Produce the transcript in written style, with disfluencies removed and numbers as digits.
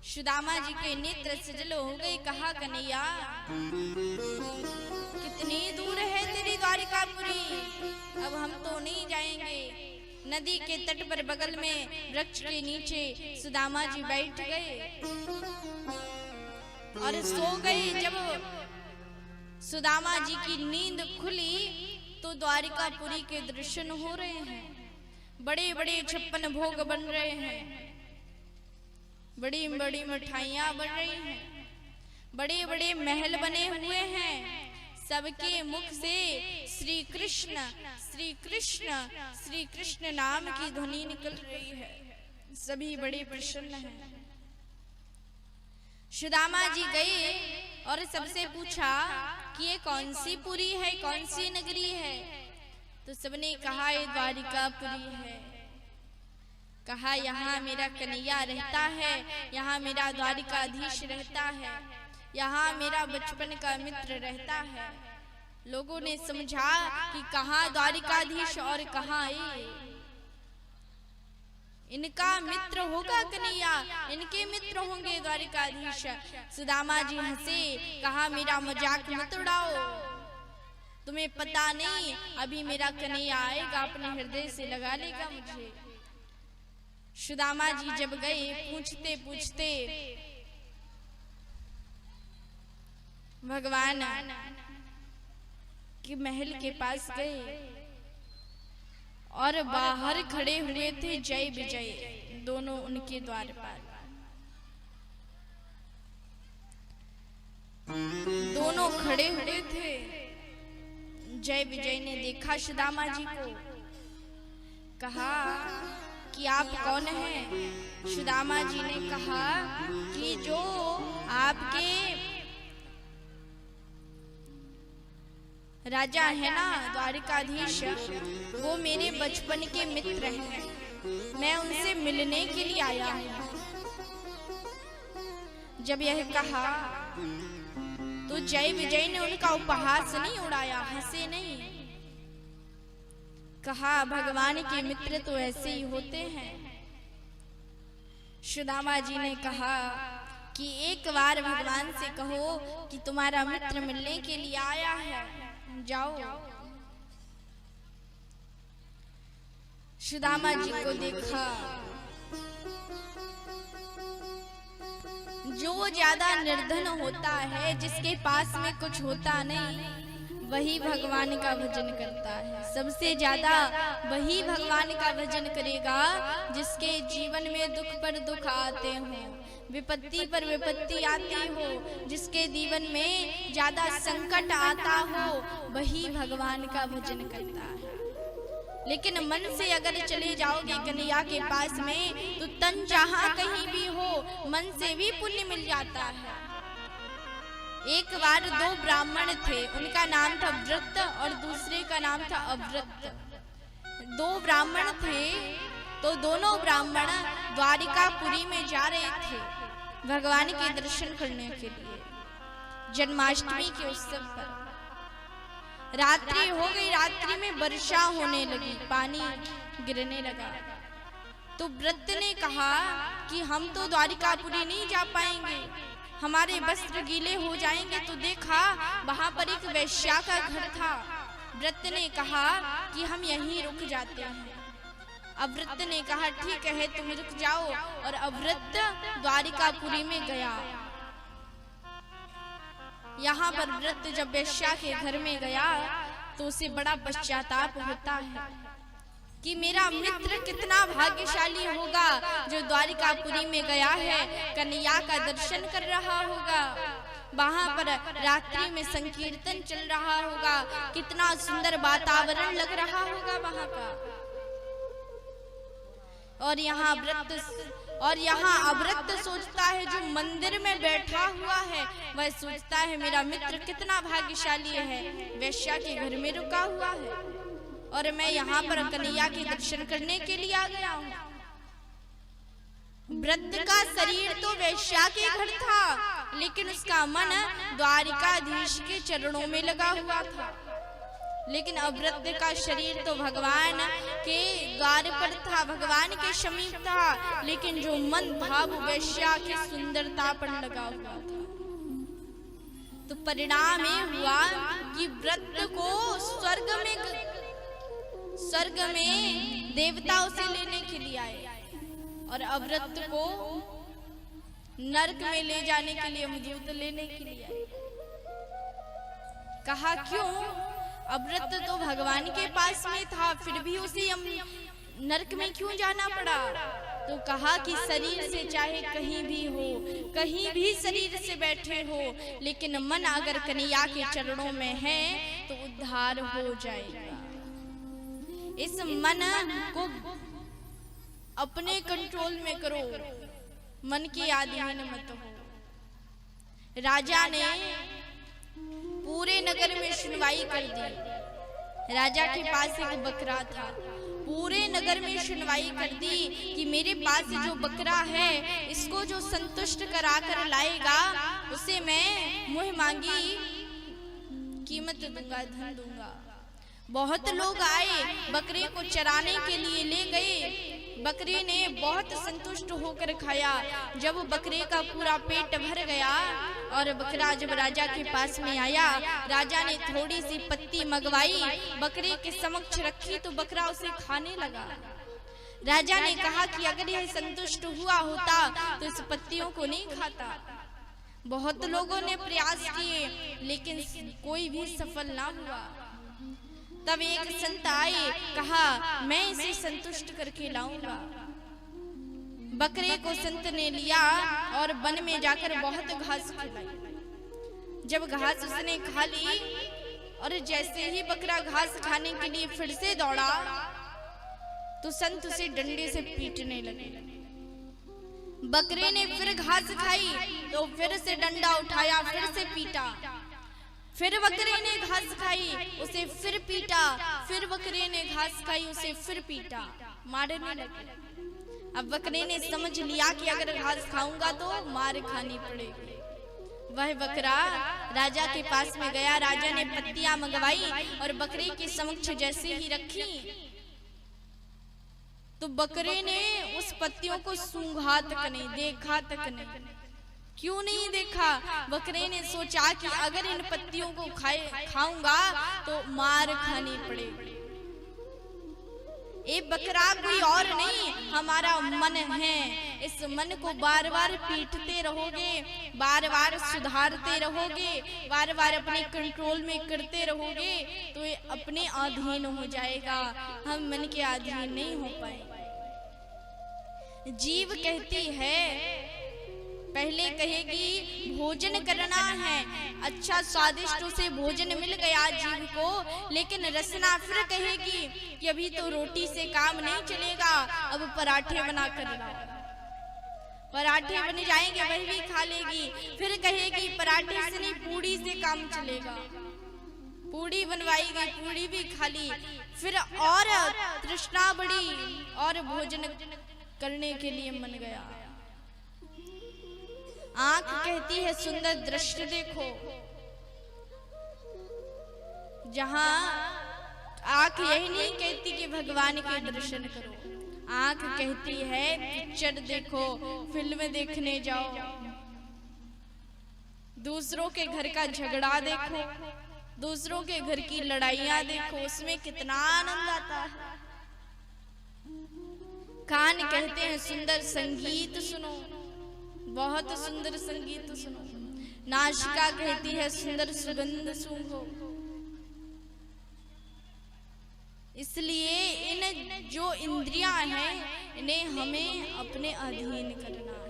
सुदामा जी के नेत्र सजल हो गए। कहा कन्हैया कितनी दूर है तेरी द्वारिकापुरी, अब हम तो नहीं जाएंगे। नदी के तट पर बगल में वृक्ष के नीचे सुदामा जी बैठ गए और सो गए। जब सुदामा जी की नींद खुली तो द्वारिकापुरी के दर्शन हो रहे हैं। बड़े बड़े 56 भोग बन रहे हैं, बड़ी बड़ी मिठाइयां बन रही हैं, बड़े बड़े महल बने हुए हैं। सबके मुख से श्री कृष्ण श्री कृष्ण श्री कृष्ण नाम की ध्वनि निकल रही है। सभी बड़े प्रसन्न हैं। सुदामा जी गए और सबसे पूछा कि ये कौन सी पुरी है, कौन सी नगरी है। तो सबने कहा ये द्वारिकापुरी है। कहा यहाँ मेरा कन्हैया रहता है, यहाँ मेरा द्वारिकाधीश रहता है, यहाँ मेरा बचपन का मित्र रहता है। लोगों ने समझा कि कहाँ द्वारिकाधीश और कहाँ ये, इनका मित्र होगा कन्हैया, इनके मित्र होंगे द्वारिकाधीश। सुदामा जी हंसे, कहा मेरा मजाक मत उड़ाओ, तुम्हें पता नहीं अभी मेरा कन्हैया आएगा, अपने हृदय से लगा लेगा मुझे। सुदामा जी जब गए पूछते पूछते भगवान के महल के पास गए और बाहर खड़े हुए थे जय विजय दोनों उनके द्वार पर। दोनों खड़े हुए थे। जय विजय ने देखा सुदामा जी को, कहा कि आप कौन हैं। सुदामा जी ने कहा कि जो आपके राजा है ना द्वारिकाधीश, वो मेरे बचपन के मित्र हैं, मैं उनसे मिलने के लिए आया हूं। जब यह कहा तो जय विजय ने उनका उपहास नहीं उड़ाया, हंसे नहीं। कहा भगवान के मित्र तो ऐसे ही होते हैं। सुदामा जी ने कहा कि एक बार भगवान से कहो कि तुम्हारा मित्र मिलने के लिए आया है, जाओ। सुदामा जी को देखा, जो ज्यादा निर्धन होता है, जिसके पास में कुछ होता नहीं, वही भगवान का भजन करता है। सबसे ज्यादा वही भगवान का भजन करेगा जिसके जीवन में दुख पर दुख आते हो, विपत्ति पर विपत्ति आती हो, जिसके जीवन में ज्यादा संकट आता हो, वही भगवान का भजन करता है। लेकिन मन से अगर चले जाओगे कन्हैया के पास में तो तन जहां कहीं भी हो, मन से भी पुण्य मिल जाता है। एक बार 2 ब्राह्मण थे, उनका नाम था व्रत और दूसरे का नाम था अव्रत। 2 ब्राह्मण थे तो दोनों ब्राह्मण द्वारिकापुरी में जा रहे थे भगवान के दर्शन करने के लिए, जन्माष्टमी के उत्सव पर। रात्रि हो गई, रात्रि में वर्षा होने लगी, पानी गिरने लगा। तो व्रत ने कहा कि हम तो द्वारिकापुरी नहीं जा पाएंगे, हमारे वस्त्र गीले हो जाएंगे। तो देखा वहां पर एक वैश्या का घर था। व्रत ने कहा कि हम यहीं रुक जाते हैं। अव्रत ने कहा ठीक है तुम रुक जाओ, और अव्रत द्वारिकापुरी में गया। यहाँ पर व्रत जब वैश्या के घर में गया तो उसे बड़ा पश्चाताप होता है कि मेरा मित्र कितना भाग्यशाली होगा जो द्वारिकापुरी में गया है, कन्हैया का दर्शन कर रहा होगा, वहां पर रात्रि में संकीर्तन चल रहा होगा, कितना सुंदर वातावरण लग रहा होगा वहां का। और यहाँ अव्रत सोचता है जो मंदिर में बैठा हुआ है, वह सोचता है मेरा मित्र कितना भाग्यशाली है, वैश्या के घर में रुका हुआ है और मैं यहाँ पर कन्हैया के दर्शन करने के लिए आ गया हूँ। व्रत का शरीर तो वैश्या के घर था, लेकिन उसका मन द्वारिकाधीश के चरणों में लगा हुआ था। लेकिन अभ्रत का शरीर तो भगवान के द्वार पर था, भगवान के समीप था, लेकिन जो मन था वो वेश्या की सुंदरता पर लगा हुआ था। तो परिणाम ये हुआ कि व्रत को स्वर्ग में देवता उसे लेने के लिए आए और अव्रत को नरक में ले जाने के लिए, मुझे लेने के लिए आए। कहा क्यों? अव्रत तो भगवान के पास में था, फिर भी उसे नरक में क्यों जाना पड़ा? तो कहा कि शरीर से चाहे कहीं भी हो, कहीं भी शरीर से बैठे हो, लेकिन मन अगर कन्हैया के चरणों में है तो उद्धार हो जाएगा। इस मन को अपने कंट्रोल में करो, मन के अधीन मत हो। राजा ने पूरे नगर में सुनवाई कर दी। राजा के पास एक बकरा था, पूरे नगर में सुनवाई कर दी कि मेरे पास जो बकरा है इसको जो संतुष्ट करा कर लाएगा उसे मैं मुँह मांगी कीमत दूंगा, धन दूंगा। बहुत लोग आए, बकरे को चराने के लिए ले गए। बकरे ने बहुत संतुष्ट होकर खाया। जब बकरे का पूरा पेट भर गया और बकरा जब राजा के पास में आया, राजा ने थोड़ी सी पत्ती मंगवाई, बकरे के समक्ष रखी तो बकरा उसे खाने लगा। राजा ने कहा कि अगर यह संतुष्ट हुआ होता तो इस पत्तियों को नहीं खाता। बहुत लोगों ने प्रयास किए लेकिन कोई भी सफल ना हुआ। तब एक संत आए, कहा मैं इसे संतुष्ट करके लाऊंगा। बकरे को संत ने लिया और वन में जाकर बहुत घास खिलाई। जब घास उसने खा ली और जैसे ही बकरा घास खाने के लिए फिर से दौड़ा तो संत उसे डंडे से पीटने लगे। बकरे ने फिर घास खाई तो फिर से डंडा उठाया, फिर से पीटा। फिर बकरे ने घास खाई, उसे फिर पीटा। फिर बकरे ने घास खाई, उसे फिर पीटा, मारने लगे। अब बकरे ने समझ लिया कि अगर घास खाऊंगा तो मार खानी पड़ेगी। वह बकरा राजा के पास में गया। राजा ने पत्तियां मंगवाई और बकरे के समक्ष जैसे ही रखी तो बकरे ने उस पत्तियों को सूंघा तक नहीं, देखा तक नहीं। क्यों नहीं देखा? बकरे ने सोचा कि अगर इन पत्तियों को खाऊंगा तो मार खानी पड़ेगी। ये बकरा कोई और नहीं, हमारा मन है। इस मन को बार बार पीटते रहोगे, बार बार सुधारते रहोगे, बार बार अपने कंट्रोल में करते रहोगे तो ये अपने अधीन हो जाएगा। हम मन के अधीन नहीं हो पाएंगे। जीव कहती है, पहले कहेगी भोजन करना है, अच्छा स्वादिष्ट उसे भोजन मिल गया जीव को, लेकिन रसना फिर कहेगी कि अभी तो रोटी से काम नहीं चलेगा, अब पराठे बना कर लाओ। पराठे बन जाएंगे, वही भी खा लेगी। फिर कहेगी पराठे से नहीं, पूड़ी से काम चलेगा। पूड़ी बनवाई गई, पूड़ी भी खा ली। फिर और तृष्णा बढ़ी और भोजन करने के लिए मन गया। आंख कहती है सुंदर दृश्य देखो। जहां आंख यही नहीं कहती कि भगवान के दर्शन करो, आंख कहती है पिक्चर देखो, फिल्म देखने जाओ, दूसरों के घर का झगड़ा देखो, दूसरों के घर की लड़ाइयां देखो, उसमें कितना आनंद आता है। कान कहते हैं सुंदर संगीत सुनो, बहुत सुंदर संगीत सुनो। नासिका कहती है सुंदर सुगंध सूंघो। इसलिए इन जो इंद्रियां हैं इन्हें हमें अपने अधीन करना है।